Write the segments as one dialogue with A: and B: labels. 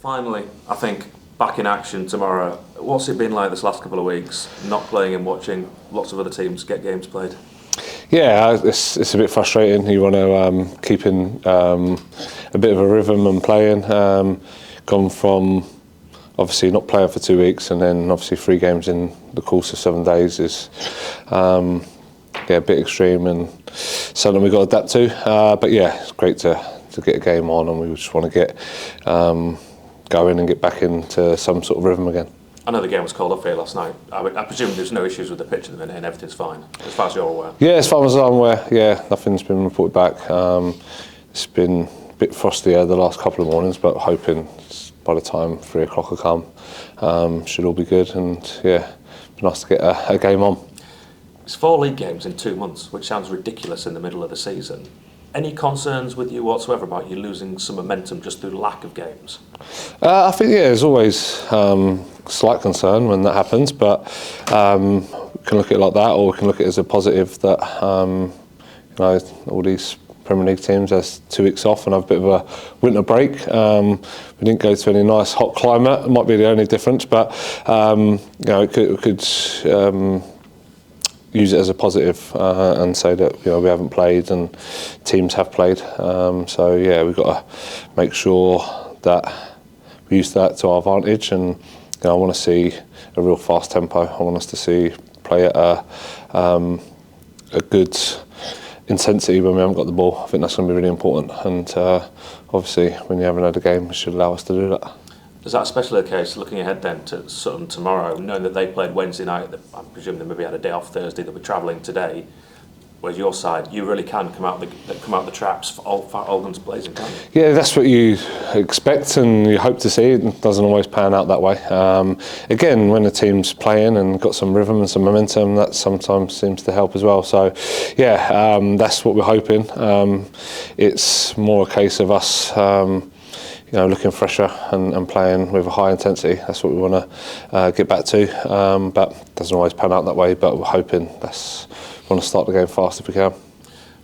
A: Finally, I think, back in action tomorrow. What's it been like this last couple of weeks, not playing and watching lots of other teams get games played?
B: Yeah, it's a bit frustrating. You want to keep in a bit of a rhythm and playing. Gone from obviously not playing for 2 weeks and then obviously 3 games in the course of 7 days is a bit extreme and something we've got to adapt to. But yeah, it's great to get a game on, and we just want to get going and get back into some sort of rhythm again.
A: I know the game was called off here last night. I presume there's no issues with the pitch at the minute and everything's fine, as far as you're aware.
B: Yeah, as far as I'm aware, yeah, nothing's been reported back. It's been a bit frostier the last couple of mornings, but hoping by the time 3 o'clock will come, should all be good, and yeah, be nice to get a game on.
A: It's 4 league games in 2 months, which sounds ridiculous in the middle of the season. Any concerns with you whatsoever about you losing some momentum just through lack of games?
B: I think, yeah, there's always slight concern when that happens, but we can look at it like that, or we can look at it as a positive that all these Premier League teams has 2 weeks off and have a bit of a winter break. We didn't go to any nice hot climate. It might be the only difference, but we could use it as a positive and say that we haven't played and teams have played. So yeah, we've got to make sure that we use that to our advantage, and I want to see a real fast tempo. I want us to see play at a good intensity when we haven't got the ball. I think that's going to be really important, and obviously when you haven't had a game, it should allow us to do that.
A: Is that especially the case looking ahead then to Sutton tomorrow, knowing that they played Wednesday night? I presume they maybe had a day off Thursday, they'll be travelling today. Whereas your side, you really can come out the traps for all guns blazing, can't you?
B: Yeah, that's what you expect and you hope to see. It doesn't always pan out that way. Again, when the team's playing and got some rhythm and some momentum, that sometimes seems to help as well. So, yeah, that's what we're hoping. It's more a case of us looking fresher and playing with a high intensity. That's what we want to get back to. But it doesn't always pan out that way, but we're hoping we want to start the game fast if we can.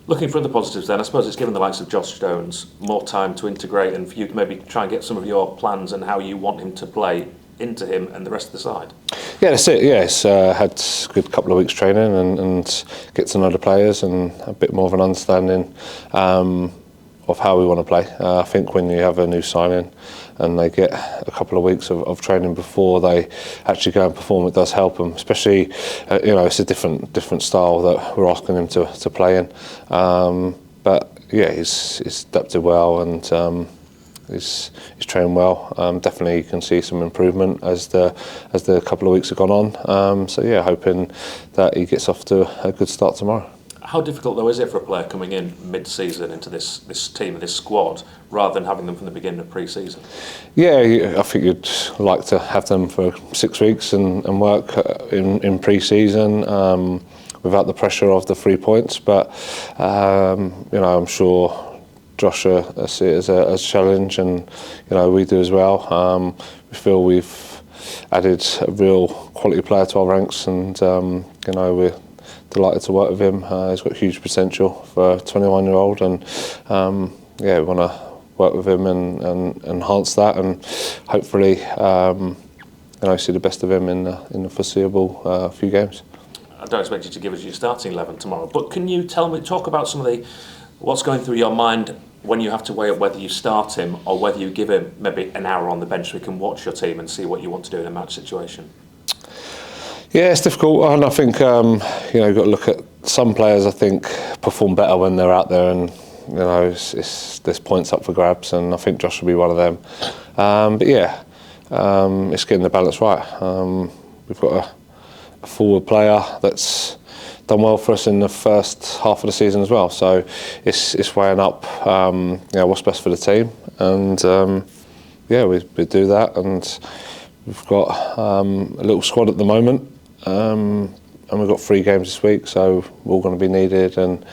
A: Looking for the positives then, I suppose it's given the likes of Josh Stones more time to integrate and for you to maybe try and get some of your plans and how you want him to play into him and the rest of the side. Yeah,
B: that's it. Yeah, it's had a good couple of weeks training and get to know the players and a bit more of an understanding of how we want to play. I think when you have a new signing and they get a couple of weeks of training before they actually go and perform, it does help them. Especially, it's a different style that we're asking him to play in. But yeah, he's adapted well and he's trained well. Definitely, you can see some improvement as the couple of weeks have gone on. So yeah, hoping that he gets off to a good start tomorrow.
A: How difficult, though, is it for a player coming in mid-season into this team, this squad, rather than having them from the beginning of pre-season?
B: Yeah, I think you'd like to have them for 6 weeks and work in pre-season without the pressure of the 3 points. But, I'm sure Josh see it as a challenge, and, we do as well. We feel we've added a real quality player to our ranks, and, we're delighted to work with him. He's got huge potential for a 21-year-old, and we want to work with him and enhance that, and hopefully see the best of him in the foreseeable few games.
A: I don't expect you to give us your starting 11 tomorrow, but can you talk about some of what's going through your mind when you have to weigh up whether you start him or whether you give him maybe an hour on the bench so we can watch your team and see what you want to do in a match situation?
B: Yeah, it's difficult, and I think you've got to look at some players. I think perform better when they're out there, and there's points up for grabs, and I think Josh will be one of them. But yeah, it's getting the balance right. We've got a forward player that's done well for us in the first half of the season as well, so it's weighing up what's best for the team, and we do that, and we've got a little squad at the moment. And we've got 3 games this week, so we're all going to be needed, and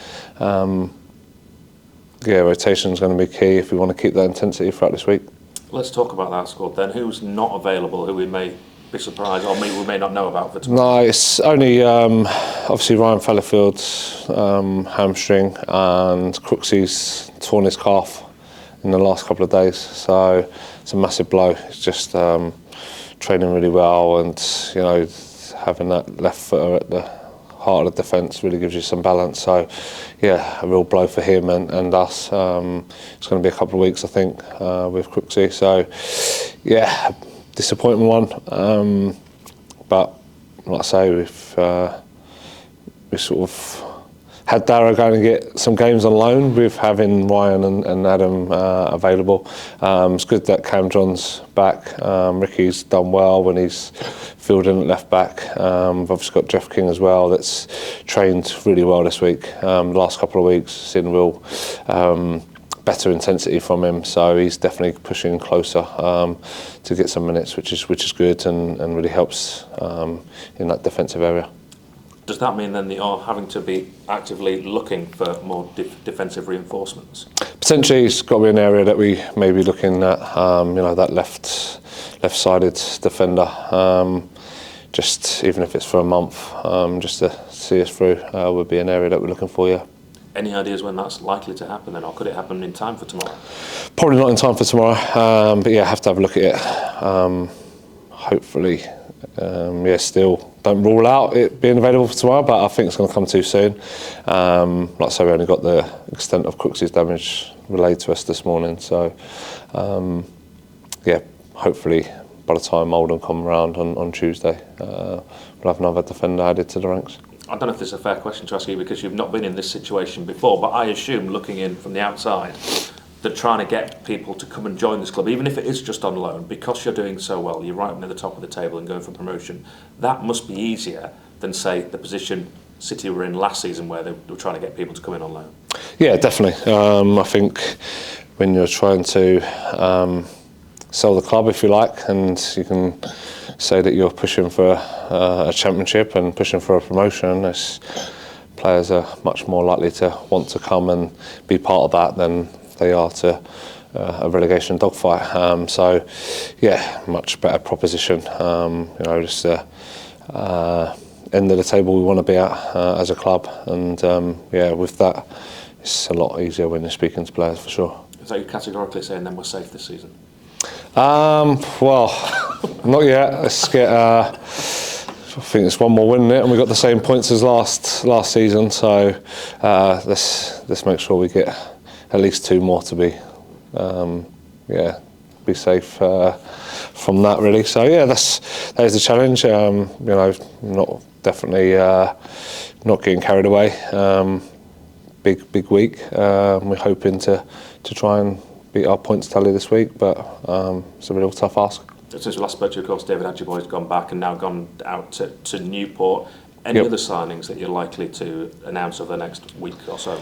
B: rotation is going to be key if we want to keep that intensity throughout this week.
A: Let's talk about that squad then. Who's not available, who we may be surprised or we may not know about for tomorrow?
B: No, it's only obviously Ryan Fallowfield's hamstring, and Crooksy's torn his calf in the last couple of days. So it's a massive blow. It's just training really well, and having that left footer at the heart of the defence really gives you some balance. So yeah, a real blow for him and us. It's going to be a couple of weeks, I think, with Crooksy. So yeah, disappointing one. But like I say, we sort of had Darragh going to get some games on loan with having Ryan and Adam available. It's good that Cam John's back. Ricky's done well when he's filled in at left back. We've obviously got Jeff King as well, that's trained really well this week. The last couple of weeks, seen real better intensity from him, so he's definitely pushing closer to get some minutes, which is good and really helps in that defensive area.
A: Does that mean then that you're having to be actively looking for more defensive reinforcements? Potentially,
B: it's got to be an area that we may be looking at. That left-sided defender. Just even if it's for a month, just to see us through, would be an area that we're looking for. Yeah.
A: Any ideas when that's likely to happen then, or could it happen in time for tomorrow?
B: Probably not in time for tomorrow, but yeah, have to have a look at it. Hopefully, still don't rule out it being available for tomorrow, but I think it's going to come too soon. Like I say, we only got the extent of Cooksy's damage relayed to us this morning, so hopefully by the time Oldham come around on Tuesday, we'll have another defender added to the ranks.
A: I don't know if this is a fair question to ask you because you've not been in this situation before, but I assume, looking in from the outside, that trying to get people to come and join this club, even if it is just on loan, because you're doing so well, you're right near the top of the table and going for promotion, that must be easier than, say, the position City were in last season where they were trying to get people to come in on loan. Yeah,
B: definitely. I think when you're trying to sell the club, if you like, and you can say that you're pushing for a championship and pushing for a promotion, players are much more likely to want to come and be part of that than they are to a relegation dogfight. So yeah, much better proposition. Just the end of the table we want to be at as a club, and with that, it's a lot easier when you're speaking to players, for sure.
A: Is that you categorically saying then we're safe this season?
B: Well, not yet. Let's get. I think it's one more win, isn't it? And we got the same points as last season. So let's make sure we get at least 2 more to be safe from that, really. So yeah, that is the challenge. Not getting carried away. Big week. We're hoping to try and beat our points tally this week, but it's a real tough ask.
A: Since we last spoke to you, of course, David Adjiboye has gone back and now gone out to Newport. Any other signings that you're likely to announce over the next week or so?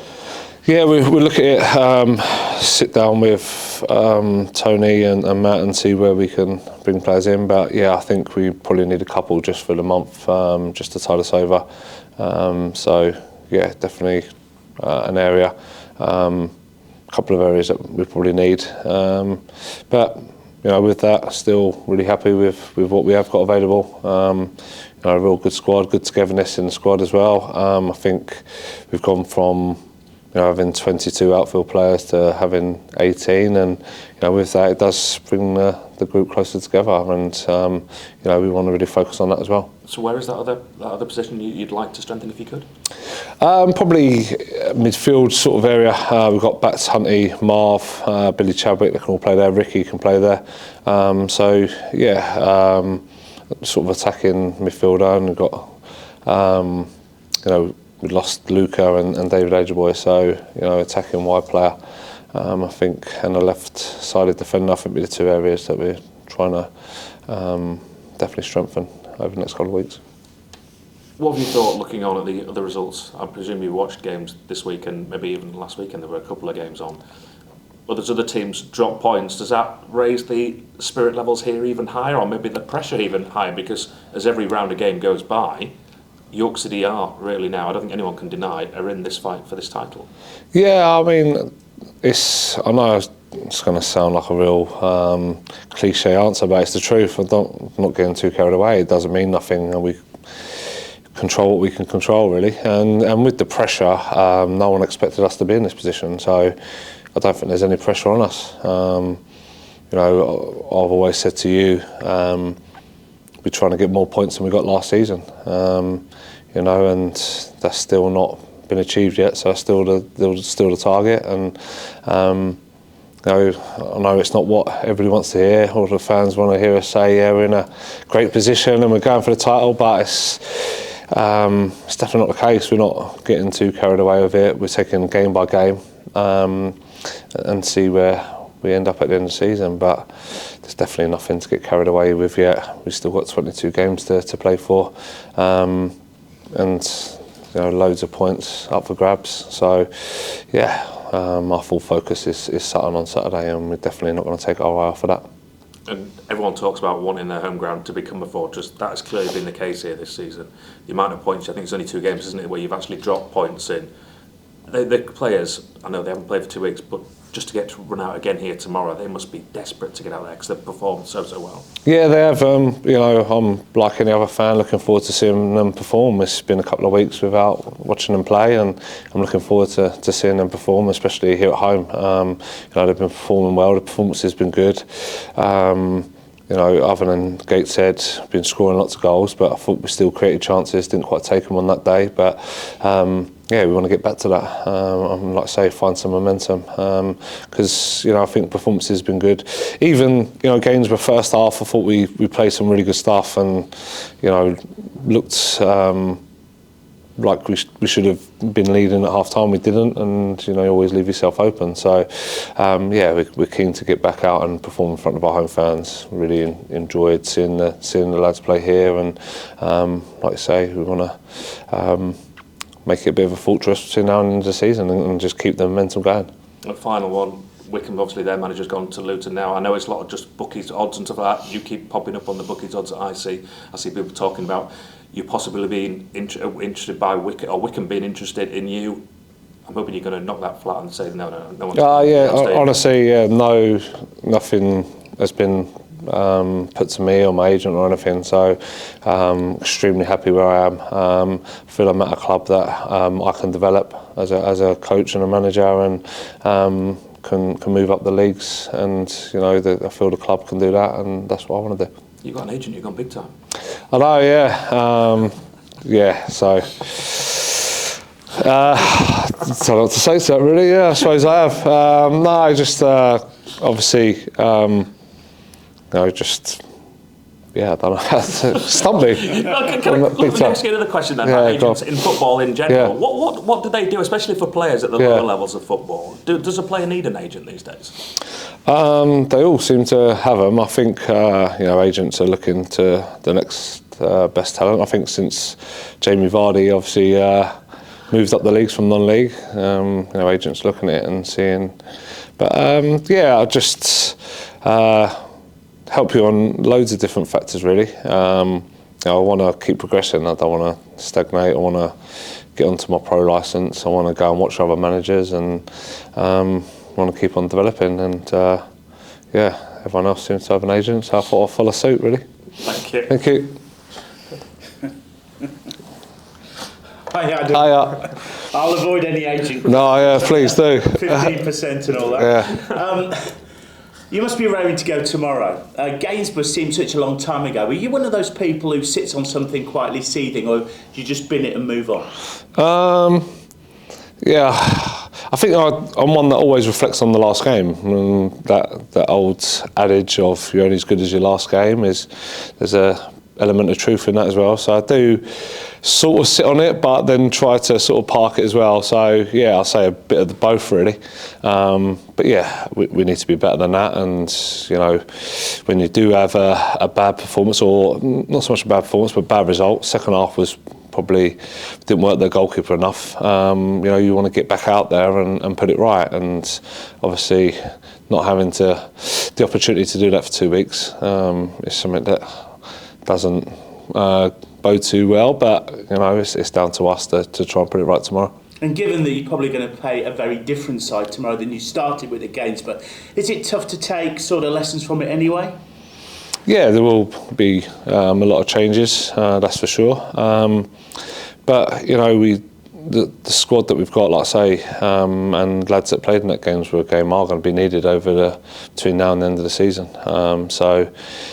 B: Yeah, we'll look at it, sit down with Tony and Matt and see where we can bring players in. But yeah, I think we probably need a couple just for the month, just to tide us over. So yeah, definitely an area. Couple of areas that we probably need, but with that, still really happy with what we have got available. A real good squad, good togetherness in the squad as well. I think we've gone from having 22 outfield players to having 18, and with that, it does bring the group closer together, and we want to really focus on that as well.
A: So where is that other position you'd like to strengthen if you could?
B: Probably midfield sort of area. We've got Bats, Hunty, Marv, Billy Chadwick that can all play there. Ricky can play there. Sort of attacking midfielder, and we've got we lost Luca and David Adjiboye, so attacking wide player. I think, and a left-sided defender, I think, be the 2 areas that we're trying to definitely strengthen over the next couple of weeks.
A: What have you thought looking on at the other results? I presume you watched games this week and maybe even last weekend there were a couple of games on. Other teams drop points. Does that raise the spirit levels here even higher, or maybe the pressure even higher? Because as every round of game goes by, York City are really now, I don't think anyone can deny, are in this fight for this title. Yeah,
B: I mean, I know it's going to sound like a real cliche answer, but it's the truth. I'm not getting too carried away. It doesn't mean nothing, and we control what we can control, really. And with the pressure, no one expected us to be in this position. So I don't think there's any pressure on us. You know, I've always said to you, we're trying to get more points than we got last season. You know, and that's still not been achieved yet. So still the target. And you know, I know it's not what everybody wants to hear. All the fans want to hear us say, yeah, we're in a great position and we're going for the title, but it's definitely not the case. We're not getting too carried away with it. We're taking game by game and see where we end up at the end of the season. But there's definitely nothing to get carried away with yet. We've still got 22 games to play for, and you know, loads of points up for grabs. So, yeah. Our full focus is Sutton on Saturday, and we're definitely not going to take our eye off of that.
A: And everyone talks about wanting their home ground to become a fortress. That has clearly been the case here this season. The amount of points, I think it's only 2 games, isn't it, where you've actually dropped points in. The players, I know they haven't played for 2 weeks, but just to get to run out again here tomorrow, they must be desperate to get out there because they've performed so well. Yeah,
B: they have. You know, I'm like any other fan, looking forward to seeing them perform. It's been a couple of weeks without watching them play, and I'm looking forward to seeing them perform, especially here at home. You know, they've been performing well. The performance has been good. You know, other than Gateshead, been scoring lots of goals, but I thought we still created chances, didn't quite take them on that day. But yeah, we want to get back to that. Like I say, find some momentum because you know, I think performance has been good. Even, you know, games were first half, I thought we played some really good stuff, and you know, looked like we should have been leading at half time. We didn't, and you know, you always leave yourself open. So yeah, we're keen to get back out and perform in front of our home fans. Really enjoyed seeing the lads play here, and like I say, we want to make it a bit of a fortress between now and the end of the season, and just keep the momentum going.
A: The final one, Wickham, obviously their manager's gone to Luton now. I know it's a lot of just bookies odds and stuff like that. You keep popping up on the bookies odds that I see people talking about you possibly being interested by Wickham, or Wickham being interested in you. I'm hoping you're going to knock that flat and say no one's
B: yeah, honestly, yeah, no, nothing has been put to me or my agent or anything, so extremely happy where I am. Feel I'm at a club that I can develop as a coach and a manager, and can move up the leagues, and you know, I feel the club can do that, and that's what I want to do.
A: You've got an agent, you've gone big time.
B: I know, yeah. Yeah, so I don't know what to say to that, really. Yeah, I suppose I have. No, just obviously, you know, just, yeah, I don't know how to stump me.
A: Can I ask you another question then, about agents in football in general? Yeah. What do they do, especially for players at the lower levels of football? Does a player need an agent these days?
B: They all seem to have them. I think you know, agents are looking to the next best talent. I think since Jamie Vardy obviously moved up the leagues from non-league, you know, agents looking at it and seeing. But yeah, I just help you on loads of different factors, really. You know, I want to keep progressing. I don't want to stagnate. I want to get onto my pro licence. I want to go and watch other managers, and want to keep on developing. And yeah, everyone else seems to have an agent, so I thought I'd follow suit, really.
A: Thank you.
B: Thank you.
C: Hi, Adam.
B: Hiya.
C: I'll avoid any agent.
B: No, yeah, please do.
C: 15% and all that.
B: Yeah.
C: You must be raring to go tomorrow. Gainsborough seemed such a long time ago. Are you one of those people who sits on something quietly seething, or do you just bin it and move on?
B: Yeah, I think I'm one that always reflects on the last game. That old adage of you're only as good as your last game there's a element of truth in that as well. So I do sort of sit on it, but then try to sort of park it as well. So yeah, I'll say a bit of both, really. But yeah, we need to be better than that. And you know, when you do have a bad performance, or not so much a bad performance, but bad result, second half was probably didn't work their goalkeeper enough. You know, you want to get back out there and put it right. And obviously, not having the opportunity to do that for 2 weeks is something that doesn't bode too well. But you know, it's down to us to try and put it right tomorrow.
C: And given that you're probably going to play a very different side tomorrow than you started with against, but is it tough to take sort of lessons from it anyway?
B: Yeah, there will be a lot of changes, that's for sure. But you know, the squad that we've got, like I say, and lads that played in that Gainsborough game are going to be needed between now and the end of the season. So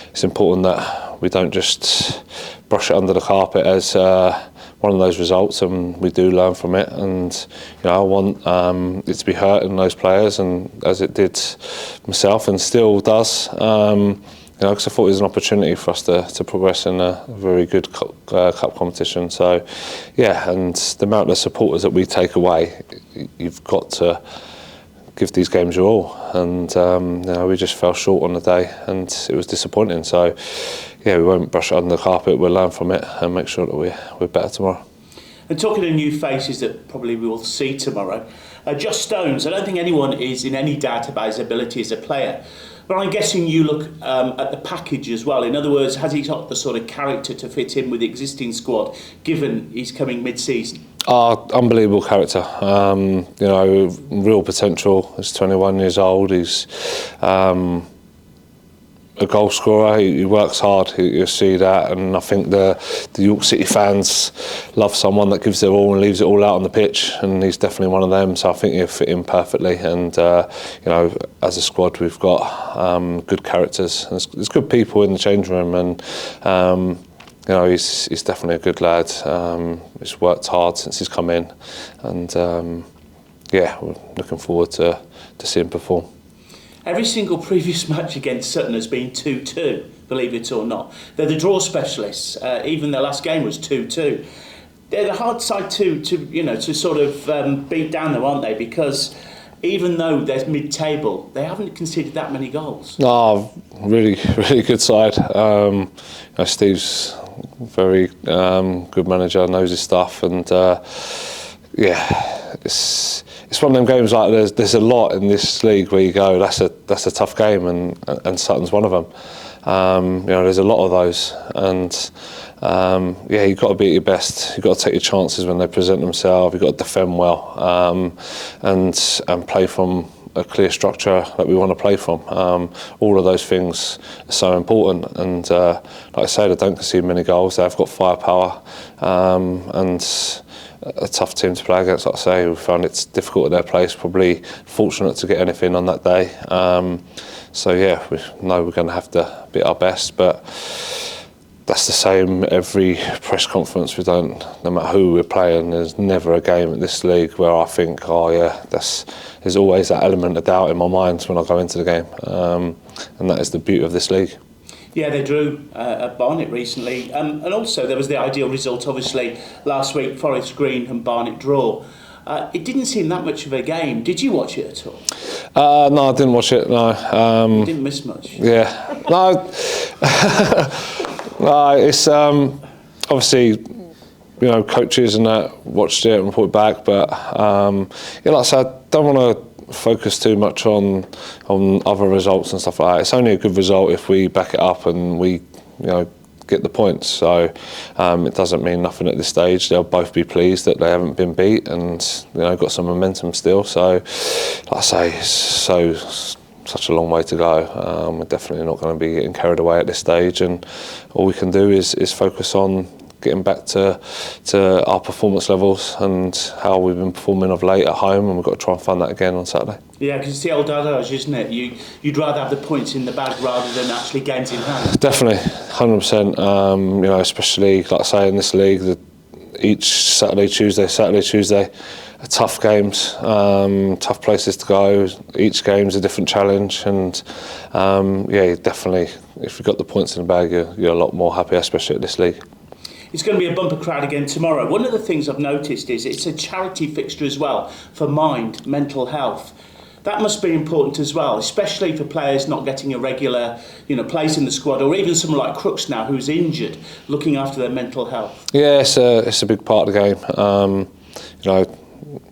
B: it's important that we don't just brush it under the carpet as one of those results, and we do learn from it. And I want it to be hurting those players, and as it did myself, and still does. Because I thought it was an opportunity for us to progress in a very good cup competition. So, yeah, and the amount of supporters that we take away, you've got to give these games your all. And we just fell short on the day, and it was disappointing. So, yeah, we won't brush it under the carpet. We'll learn from it and make sure that we're better tomorrow.
C: And talking of new faces that probably we will see tomorrow, Josh Stones, I don't think anyone is in any doubt about his ability as a player. But I'm guessing you look at the package as well. In other words, has he got the sort of character to fit in with the existing squad, given he's coming mid-season?
B: Unbelievable character. Real potential. He's 21 years old. He's a goal scorer. He works hard. You see that, and I think the York City fans love someone that gives their all and leaves it all out on the pitch, and he's definitely one of them. So I think he'll fit in perfectly. And as a squad, we've got good characters. There's good people in the change room, and he's definitely a good lad. He's worked hard since he's come in, and we're looking forward to seeing him perform.
C: Every single previous match against Sutton has been 2-2, believe it or not. They're the draw specialists. Even their last game was 2-2. They're the hard side to sort of beat down, though, aren't they? Because even though they're mid-table, they haven't conceded that many goals. No,
B: really, really good side. Steve's a very good manager, knows his stuff, and it's one of them games like there's a lot in this league where you go, that's a tough game, and Sutton's one of them. There's a lot of those, and you've got to be at your best. You've got to take your chances when they present themselves. You've got to defend well, and play from a clear structure that we want to play from. All of those things are so important, and like I said, they don't concede many goals. They've got firepower, and a tough team to play against. Like I say, we found it's difficult at their place. Probably fortunate to get anything on that day. We know we're going to have to be at our best, but that's the same every press conference. No matter who we're playing, there's never a game at this league where I think, there's always that element of doubt in my mind when I go into the game, and that is the beauty of this league.
C: Yeah, they drew at Barnet recently, and also there was the ideal result, obviously, last week, Forest Green and Barnet draw. It didn't seem that much of a game. Did you watch it at all?
B: No, I didn't watch it, no.
C: You didn't miss much?
B: Yeah. No, no, it's obviously, coaches and that watched it and reported back, but like I said, I don't want to focus too much on other results and stuff like that. It's only a good result if we back it up and we get the points. So it doesn't mean nothing at this stage. They'll both be pleased that they haven't been beat, and got some momentum still. So like I say, it's such a long way to go. We're definitely not going to be getting carried away at this stage, and all we can do is focus on getting back to our performance levels and how we've been performing of late at home, and we've got to try and find that again on Saturday. Yeah,
C: because it's the old adage, isn't it? You'd rather have the points in the bag rather than actually games in hand.
B: Definitely, 100%. Especially, like I say, in this league, each Saturday, Tuesday, are tough games, tough places to go. Each game's a different challenge, and definitely, if you've got the points in the bag, you're a lot more happy, especially at this league.
C: It's going to be a bumper crowd again tomorrow. One of the things I've noticed is it's a charity fixture as well for mental health. That must be important as well, especially for players not getting a regular, place in the squad, or even someone like Crooks now who's injured, looking after their mental health.
B: Yeah, it's a big part of the game.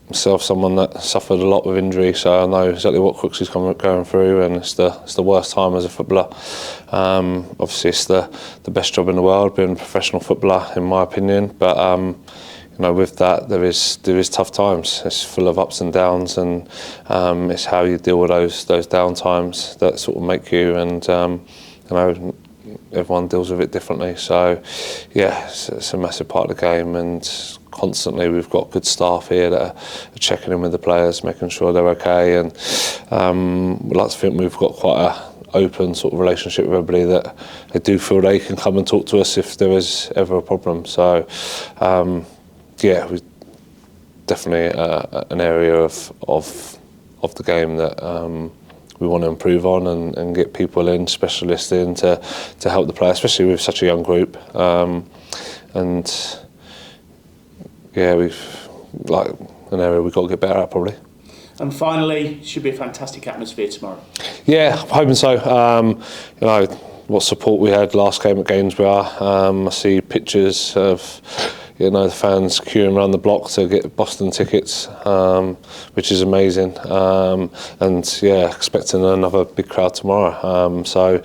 B: Myself, someone that suffered a lot with injury, so I know exactly what Crooks is going through, and it's the worst time as a footballer. Obviously, it's the best job in the world, being a professional footballer, in my opinion. But with that, there is tough times. It's full of ups and downs, and it's how you deal with those down times that sort of make you. And everyone deals with it differently. So, yeah, it's a massive part of the game, and constantly we've got good staff here that are checking in with the players, making sure they're okay, and we'd like to think we've got quite a open sort of relationship with everybody, that they do feel they can come and talk to us if there is ever a problem. So, yeah, we definitely an area of the game that we want to improve on, and get people in, specialists in to help the player, especially with such a young group. And yeah, we've like an area we've got to get better at probably.
C: And finally, should be a fantastic atmosphere tomorrow.
B: Yeah, I'm hoping so. You know, what support we had last game at Gainsborough. I see pictures of, you know, the fans queuing around the block to get Boston tickets, which is amazing. And yeah, expecting another big crowd tomorrow. So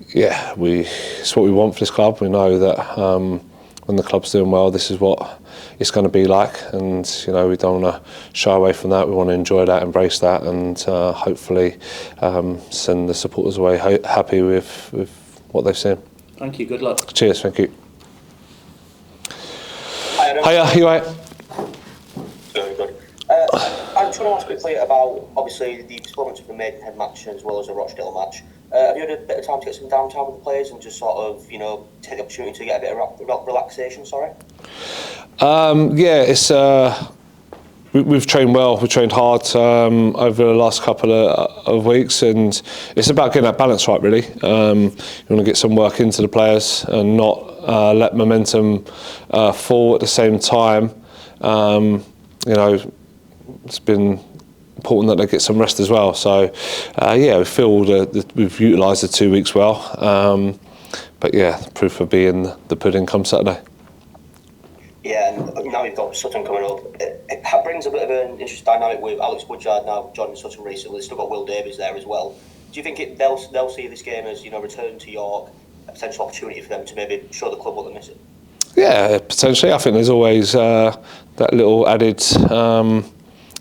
B: yeah, it's what we want for this club. We know that when the club's doing well, this is what it's going to be like, and you know, we don't want to shy away from that. We want to enjoy that, embrace that, and hopefully send the supporters away happy with what they've seen.
C: Thank you, good luck.
B: Cheers, thank you.
D: Hi, Adam.
B: Hiya, you alright?
D: Very good. I just want to ask quickly about, obviously, the performance of the Maidenhead match as well as the Rochdale match. Have you had a bit of time to get some downtime with the players and just sort of, you know, take the opportunity to get a bit of relaxation, sorry?
B: Yeah, it's we've trained well, we've trained hard over the last couple of weeks, and it's about getting that balance right, really. You want to get some work into the players and not let momentum fall at the same time. You know, it's been important that they get some rest as well. So, yeah, we feel that we've utilised the 2 weeks well. But yeah, the proof will be in the pudding come Saturday.
D: Yeah, and now you've got Sutton coming up. It brings a bit of an interesting dynamic with Alex Woodyard now joining Sutton recently. They've still got Will Davies there as well. Do you think they'll see this game as, you know, return to York, a potential opportunity for them to maybe show the club what they're missing? Yeah,
B: potentially. I think there's always that little added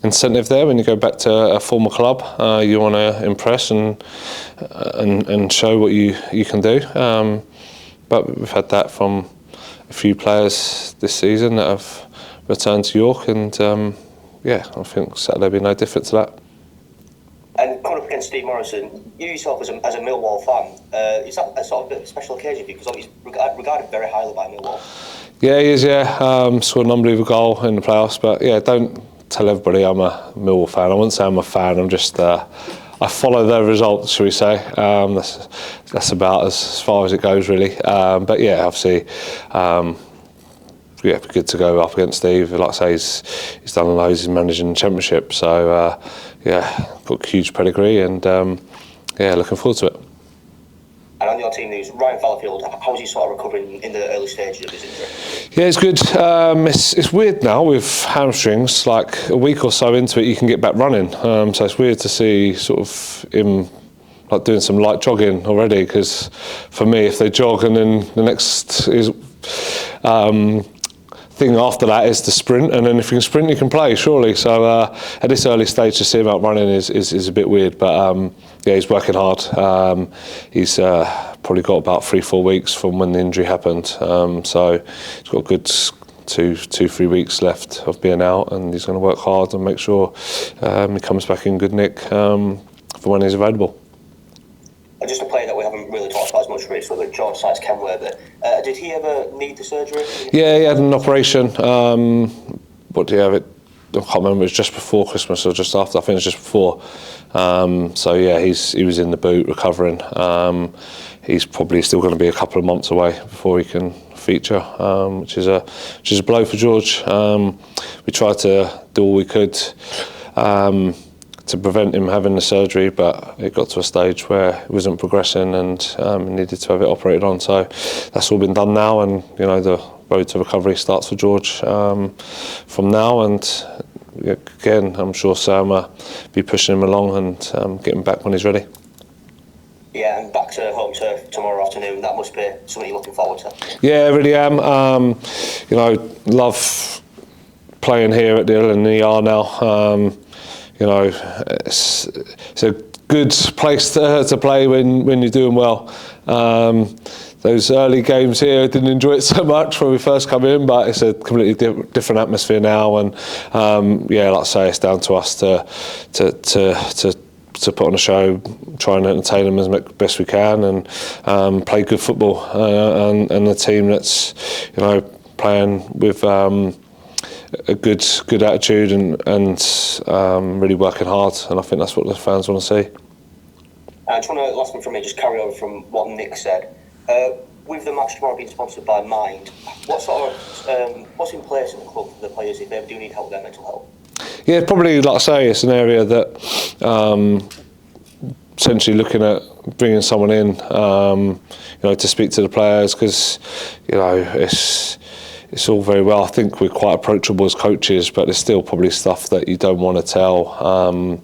B: incentive there when you go back to a former club. You want to impress and show what you can do. But we've had that from a few players this season that have returned to York, and yeah, I think Saturday will be no different to that.
D: And coming up against Steve Morrison, you yourself as a Millwall fan, is that a sort of bit of a special occasion for you? Because he's regarded very highly by Millwall.
B: Yeah, he is, yeah. Scored an unbelievable goal in the playoffs, but yeah, don't tell everybody I'm a Millwall fan. I wouldn't say I'm a fan, I'm just, I follow their results, shall we say. That's about as far as it goes, really. But yeah, obviously, yeah, it'd be good to go up against Steve. Like I say, he's done loads, he's managing the Championship, so yeah, got huge pedigree, and yeah, looking forward to it.
D: And on your team news, Ryan Fallowfield, how's he sort of recovering in the early stages of his injury?
B: Yeah, it's good. It's weird now with hamstrings. Like a week or so into it, you can get back running. So it's weird to see sort of him like doing some light jogging already. Because for me, if they jog and then the next is thing after that is to sprint, and then if you can sprint, you can play. Surely. So at this early stage, to see him out running is a bit weird. But yeah, he's working hard. He's probably got about 3-4 weeks from when the injury happened. So he's got a good 2-3 weeks left of being out, and he's going to work hard and make sure he comes back in good nick for when he's available.
D: Just a player that we haven't really talked about as much recently, but George Sykes-Kenworthy. Did he ever need the surgery?
B: Yeah, he had an operation. What did he have? I can't remember. It was just before Christmas or just after. I think it was just before. So yeah, he was in the boot recovering. He's probably still going to be a couple of months away before he can feature, which is a blow for George. We tried to do all we could to prevent him having the surgery, but it got to a stage where it wasn't progressing, and he needed to have it operated on. So that's all been done now, and you know, the road to recovery starts for George from now, and again, I'm sure Sam will be pushing him along and getting back when he's ready.
D: Yeah, and back to home turf tomorrow afternoon. That must be something you're looking forward to.
B: Yeah, I really am. You know, love playing here at the LNER now. You know, it's a good place to play when you're doing well. Those early games here, I didn't enjoy it so much when we first come in, but it's a completely different atmosphere now, and like I say, it's down to us to put on a show, try and entertain them as best we can, and play good football, and a team that's playing with a good attitude and really working hard, and I think that's what the fans want to see.
D: I just want to, last one from me, just carry on from what Nick said. With the match tomorrow being sponsored by Mind, what sort of what's in place at the club for the players if they do need help with their mental health?
B: Yeah, probably, like I say, it's an area that essentially looking at bringing someone in, to speak to the players, because it's all very well. I think we're quite approachable as coaches, but there's still probably stuff that you don't want to tell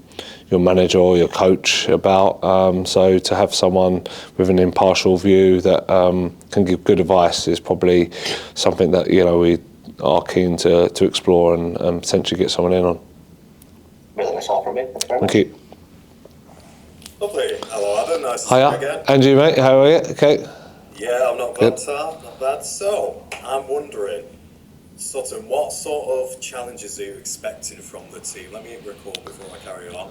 B: your manager or your coach about. So to have someone with an impartial view that can give good advice is probably something that we are keen to explore and potentially get someone in on.
D: Really, that's all from me.
B: Thank you.
E: Lovely. Hello, Adam. Nice to see
B: Hiya.
E: you again.
B: Andrew, mate, how are you? Okay.
E: Yeah, I'm not bad, sir. Not bad. So, I'm wondering, Sutton, what sort of challenges are you expecting from the team? Let me record before I carry on.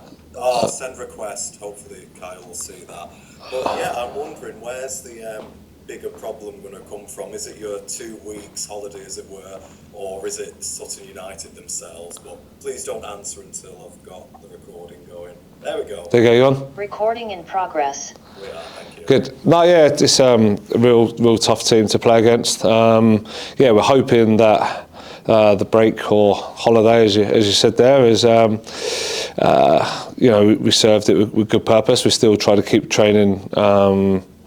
E: Send request. Hopefully Kyle will see that. But yeah, I'm wondering, where's the bigger problem going to come from? Is it your 2 weeks holiday, as it were, or is it Sutton United themselves? But please don't answer until I've got the recording going. There we go.
B: There you go, you on?
F: Recording in progress.
E: We are, thank you.
B: Good. No, yeah, it's a real tough team to play against. We're hoping that the break or holiday, as you said there, is we served it with good purpose. We still try to keep training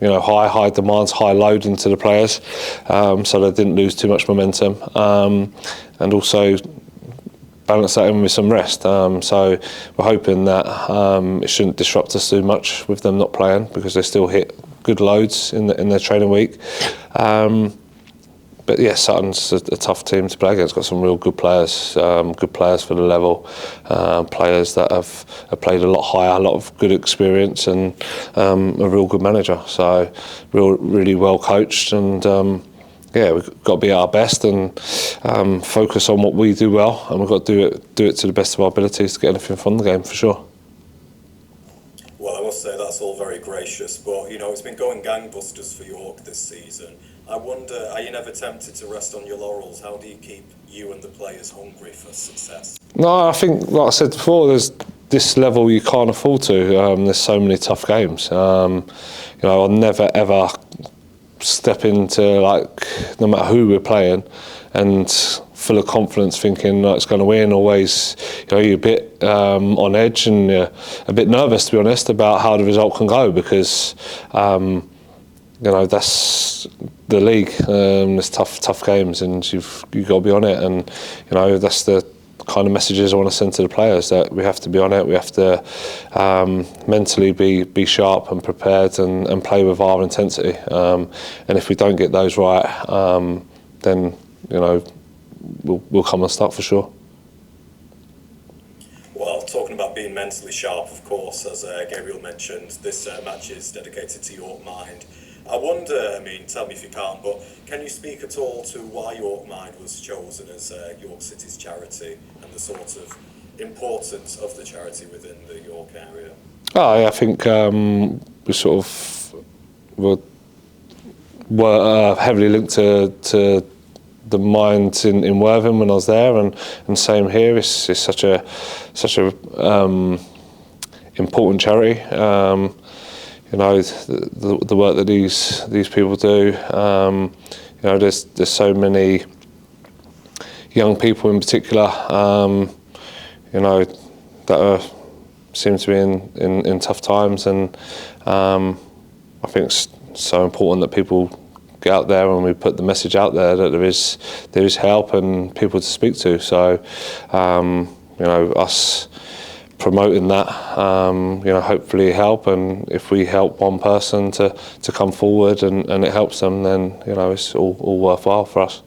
B: high demands, high load into the players, so they didn't lose too much momentum, and also balance that in with some rest. So we're hoping that it shouldn't disrupt us too much with them not playing, because they still hit good loads in their training week. But yeah, Sutton's a tough team to play against. Got some real good players for the level, players that have played a lot higher, a lot of good experience, and a real good manager. So really well coached, and we've got to be at our best and focus on what we do well, and we've got to do it to the best of our abilities to get anything from the game, for sure.
E: Well, I must say that's all very gracious, but it's been going gangbusters for York this season. I wonder, are you never tempted to rest on your laurels? How do you keep you and the players hungry for success?
B: No, I think, like I said before, there's this level you can't afford to. There's so many tough games. I'll never ever step into, no matter who we're playing, and full of confidence thinking it's going to win. Always, you're a bit on edge and a bit nervous, to be honest, about how the result can go, because that's the league. There's tough games, and you've got to be on it. And that's the kind of messages I want to send to the players, that we have to be on it. We have to mentally be sharp and prepared, and play with our intensity. And if we don't get those right, then we'll come unstuck for sure.
E: Well, talking about being mentally sharp, of course, as Gabriel mentioned, this match is dedicated to York Mind. I wonder, tell me if you can't, but can you speak at all to why York Mind was chosen as York City's charity, and the sort of importance of the charity within the York area?
B: I think we sort of were heavily linked to the Mind in Worthing when I was there, and same here. It's such a important charity. The work that these people do. There's so many young people in particular, that seem to be in tough times, and I think it's so important that people get out there, and we put the message out there that there is help and people to speak to. So us promoting that, hopefully help, and if we help one person to come forward and it helps them, then it's all worthwhile for us.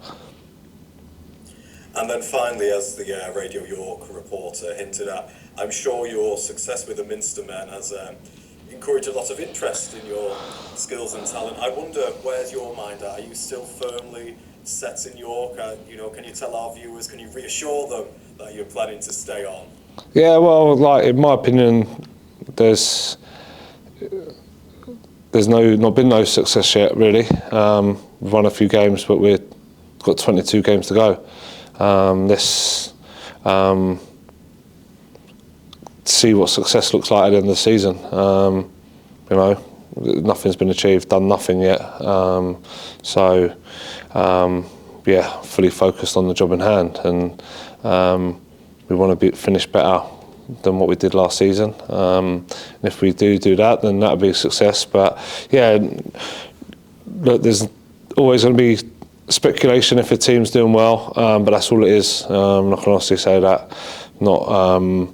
E: And then finally, as the Radio York reporter hinted at, I'm sure your success with the Minster men has encouraged a lot of interest in your skills and talent. I wonder, where's your mind at? Are you still firmly set in York? You know, can you tell our viewers, can you reassure them that you're planning to stay on?
B: Yeah, well, like in my opinion, there's not been no success yet, really. We've won a few games, but we've got 22 games to go. See what success looks like at the end of the season. You know, nothing's been achieved, done nothing yet. Yeah, fully focused on the job in hand, and we want to finish better than what we did last season. And if we do that, then that'll be a success. But yeah, look, there's always going to be speculation if a team's doing well, but that's all it is. I can honestly say that. Not,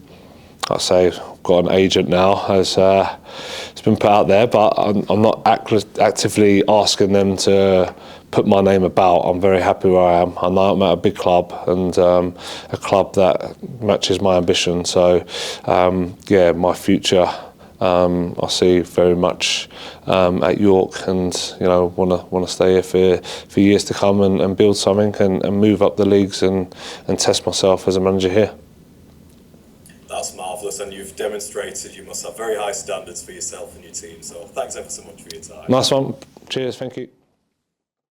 B: I'd say I've got an agent now, as it's been put out there, but I'm not actively asking them to put my name about. I'm very happy where I am. I know I'm at a big club, and a club that matches my ambition. So yeah, my future I see very much at York, and you know, want to stay here for years to come and build something and move up the leagues and test myself as a manager here.
E: That's marvellous, and you've demonstrated you must have very high standards for yourself and your team. So thanks ever so much for your time.
B: Nice one. Cheers. Thank you.